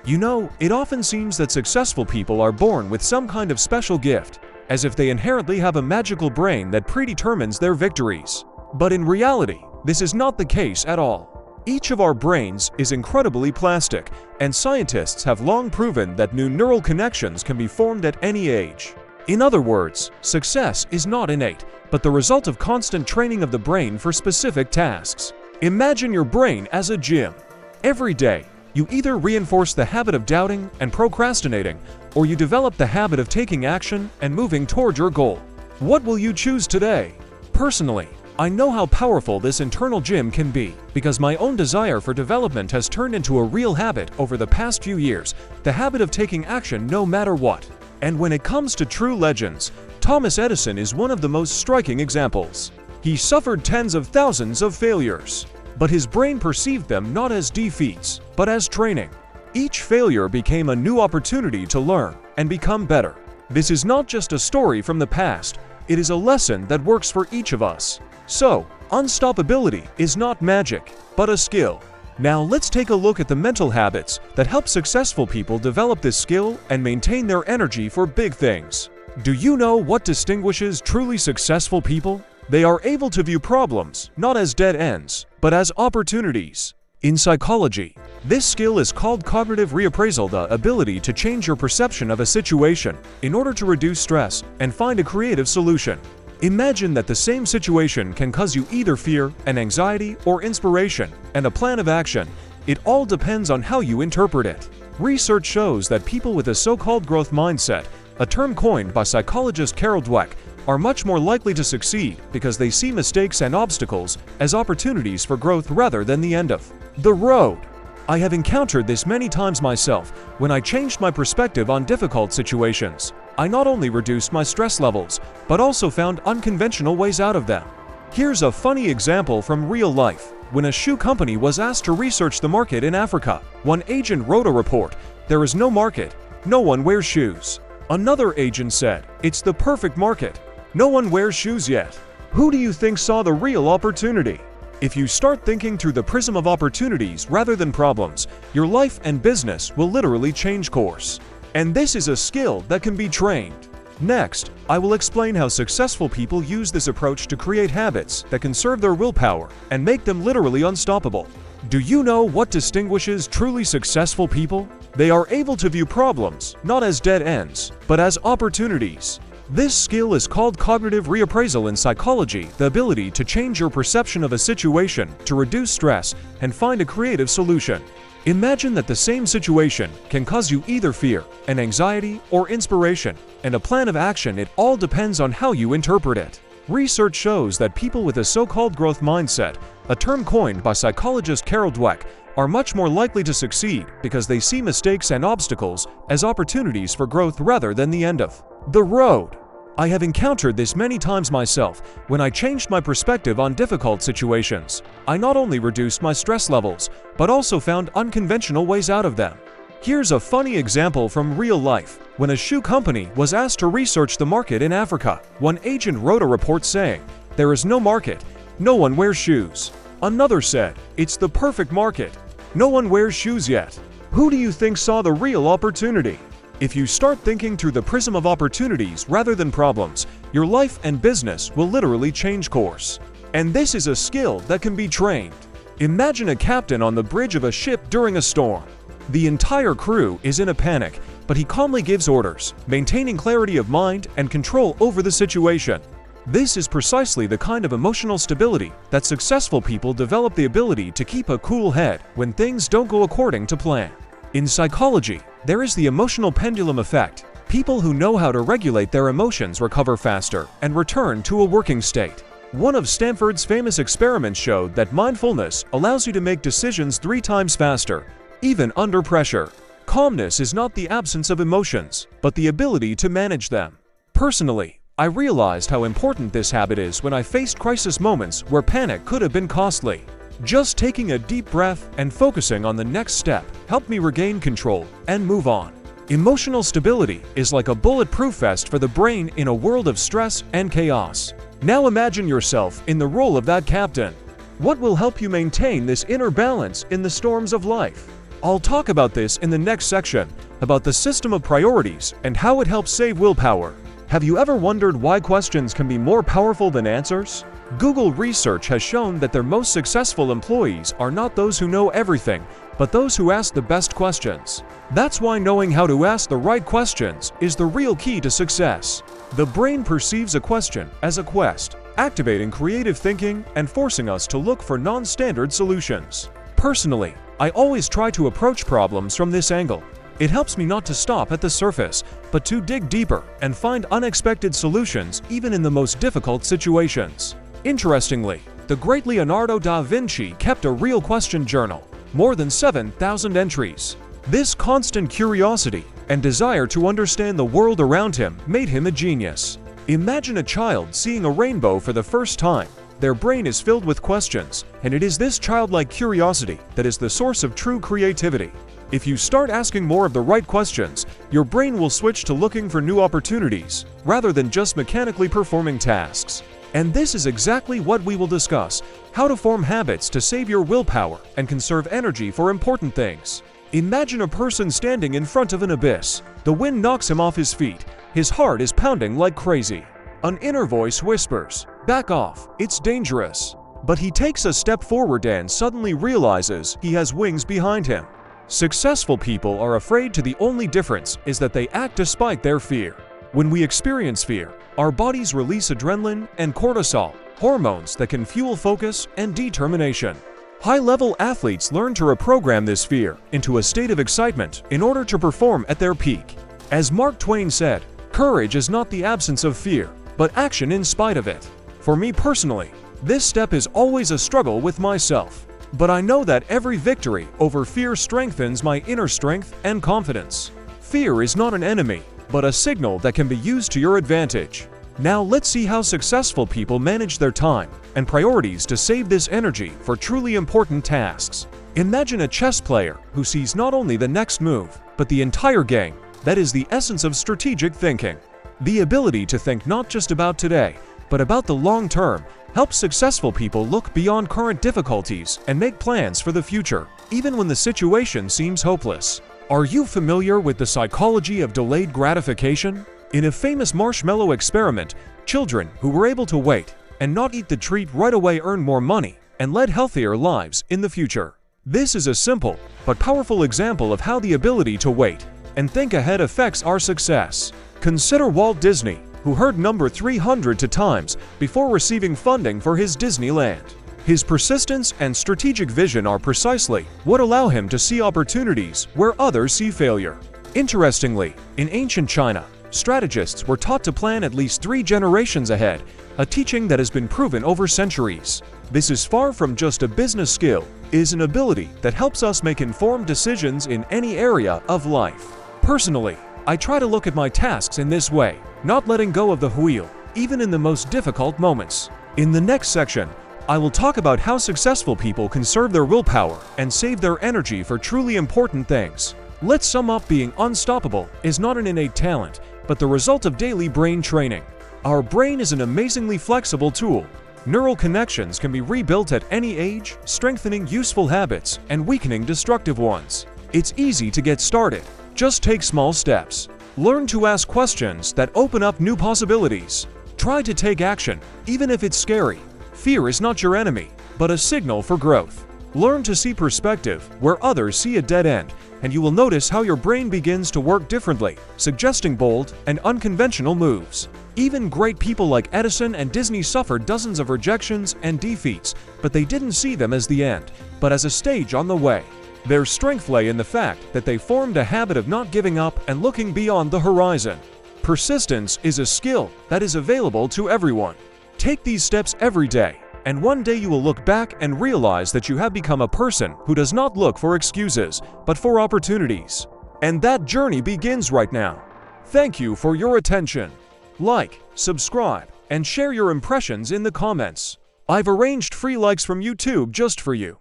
You know, it often seems that successful people are born with some kind of special gift, as if they inherently have a magical brain that predetermines their victories. But in reality, this is not the case at all. Each of our brains is incredibly plastic, and scientists have long proven that new neural connections can be formed at any age. In other words, success is not innate, but the result of constant training of the brain for specific tasks. Imagine your brain as a gym. Every day, you either reinforce the habit of doubting and procrastinating, or you develop the habit of taking action and moving toward your goal. What will you choose today? Personally, I know how powerful this internal gym can be, because my own desire for development has turned into a real habit over the past few years, the habit of taking action no matter what. And when it comes to true legends, Thomas Edison is one of the most striking examples. He suffered tens of thousands of failures, but his brain perceived them not as defeats, but as training. Each failure became a new opportunity to learn and become better. This is not just a story from the past, it is a lesson that works for each of us. So, unstoppability is not magic, but a skill. Now let's take a look at the mental habits that help successful people develop this skill and maintain their energy for big things. Do you know what distinguishes truly successful people? They are able to view problems not as dead ends, but as opportunities. In psychology, this skill is called cognitive reappraisal, the ability to change your perception of a situation in order to reduce stress and find a creative solution. Imagine that the same situation can cause you either fear and anxiety or inspiration and a plan of action. It all depends on how you interpret it. Research shows that people with a so-called growth mindset, a term coined by psychologist Carol Dweck, are much more likely to succeed because they see mistakes and obstacles as opportunities for growth rather than the end of the road. I have encountered this many times myself. When I changed my perspective on difficult situations, I not only reduced my stress levels, but also found unconventional ways out of them. Here's a funny example from real life. When a shoe company was asked to research the market in Africa, one agent wrote a report, "There is no market. No one wears shoes." Another agent said, "It's the perfect market. No one wears shoes yet." Who do you think saw the real opportunity? If you start thinking through the prism of opportunities rather than problems, your life and business will literally change course. And this is a skill that can be trained. Next, I will explain how successful people use this approach to create habits that conserve their willpower and make them literally unstoppable. Do you know what distinguishes truly successful people? They are able to view problems not as dead ends, but as opportunities. This skill is called cognitive reappraisal in psychology, the ability to change your perception of a situation to reduce stress and find a creative solution. Imagine that the same situation can cause you either fear and anxiety or inspiration and a plan of action. It all depends on how you interpret it. Research shows that people with a so-called growth mindset, a term coined by psychologist Carol Dweck, are much more likely to succeed because they see mistakes and obstacles as opportunities for growth rather than the end of the road. I have encountered this many times myself. When I changed my perspective on difficult situations, I not only reduced my stress levels, but also found unconventional ways out of them. Here's a funny example from real life. When a shoe company was asked to research the market in Africa, one agent wrote a report saying, "There is no market. No one wears shoes." Another said, "It's the perfect market. No one wears shoes yet." Who do you think saw the real opportunity? If you start thinking through the prism of opportunities rather than problems, your life and business will literally change course. And this is a skill that can be trained. Imagine a captain on the bridge of a ship during a storm. The entire crew is in a panic, but he calmly gives orders, maintaining clarity of mind and control over the situation. This is precisely the kind of emotional stability that successful people develop, the ability to keep a cool head when things don't go according to plan. In psychology, there is the emotional pendulum effect. People who know how to regulate their emotions recover faster and return to a working state. One of Stanford's famous experiments showed that mindfulness allows you to make decisions 3 times faster, even under pressure. Calmness is not the absence of emotions, but the ability to manage them. Personally, I realized how important this habit is when I faced crisis moments where panic could have been costly. Just taking a deep breath and focusing on the next step helped me regain control and move on. Emotional stability is like a bulletproof vest for the brain in a world of stress and chaos. Now imagine yourself in the role of that captain. What will help you maintain this inner balance in the storms of life? I'll talk about this in the next section, about the system of priorities and how it helps save willpower. Have you ever wondered why questions can be more powerful than answers? Google research has shown that their most successful employees are not those who know everything, but those who ask the best questions. That's why knowing how to ask the right questions is the real key to success. The brain perceives a question as a quest, activating creative thinking and forcing us to look for non-standard solutions. Personally, I always try to approach problems from this angle. It helps me not to stop at the surface, but to dig deeper and find unexpected solutions even in the most difficult situations. Interestingly, the great Leonardo da Vinci kept a real question journal, more than 7,000 entries. This constant curiosity and desire to understand the world around him made him a genius. Imagine a child seeing a rainbow for the first time. Their brain is filled with questions, and it is this childlike curiosity that is the source of true creativity. If you start asking more of the right questions, your brain will switch to looking for new opportunities, rather than just mechanically performing tasks. And this is exactly what we will discuss: how to form habits to save your willpower and conserve energy for important things. Imagine a person standing in front of an abyss. The wind knocks him off his feet. His heart is pounding like crazy. An inner voice whispers, "Back off, it's dangerous." But he takes a step forward and suddenly realizes he has wings behind him. Successful people are afraid, the only difference is that they act despite their fear. When we experience fear, our bodies release adrenaline and cortisol, hormones that can fuel focus and determination. High-level athletes learn to reprogram this fear into a state of excitement in order to perform at their peak. As Mark Twain said, "Courage is not the absence of fear, but action in spite of it." For me personally, this step is always a struggle with myself. But I know that every victory over fear strengthens my inner strength and confidence. Fear is not an enemy, but a signal that can be used to your advantage. Now let's see how successful people manage their time and priorities to save this energy for truly important tasks. Imagine a chess player who sees not only the next move, but the entire game. That is the essence of strategic thinking. The ability to think not just about today, but about the long term helps successful people look beyond current difficulties and make plans for the future, even when the situation seems hopeless. Are you familiar with the psychology of delayed gratification? In a famous marshmallow experiment, children who were able to wait and not eat the treat right away earned more money and led healthier lives in the future. This is a simple but powerful example of how the ability to wait and think ahead affects our success. Consider Walt Disney, who heard number 300 times before receiving funding for his Disneyland. His persistence and strategic vision are precisely what allow him to see opportunities where others see failure. Interestingly, in ancient China, strategists were taught to plan at least 3 generations ahead, a teaching that has been proven over centuries. This is far from just a business skill, it is an ability that helps us make informed decisions in any area of life. Personally, I try to look at my tasks in this way, not letting go of the wheel, even in the most difficult moments. In the next section, I will talk about how successful people conserve their willpower and save their energy for truly important things. Let's sum up: being unstoppable is not an innate talent, but the result of daily brain training. Our brain is an amazingly flexible tool. Neural connections can be rebuilt at any age, strengthening useful habits and weakening destructive ones. It's easy to get started. Just take small steps. Learn to ask questions that open up new possibilities. Try to take action, even if it's scary. Fear is not your enemy, but a signal for growth. Learn to see perspective where others see a dead end, and you will notice how your brain begins to work differently, suggesting bold and unconventional moves. Even great people like Edison and Disney suffered dozens of rejections and defeats, but they didn't see them as the end, but as a stage on the way. Their strength lay in the fact that they formed a habit of not giving up and looking beyond the horizon. Persistence is a skill that is available to everyone. Take these steps every day, and one day you will look back and realize that you have become a person who does not look for excuses, but for opportunities. And that journey begins right now. Thank you for your attention. Like, subscribe, and share your impressions in the comments. I've arranged free likes from YouTube just for you.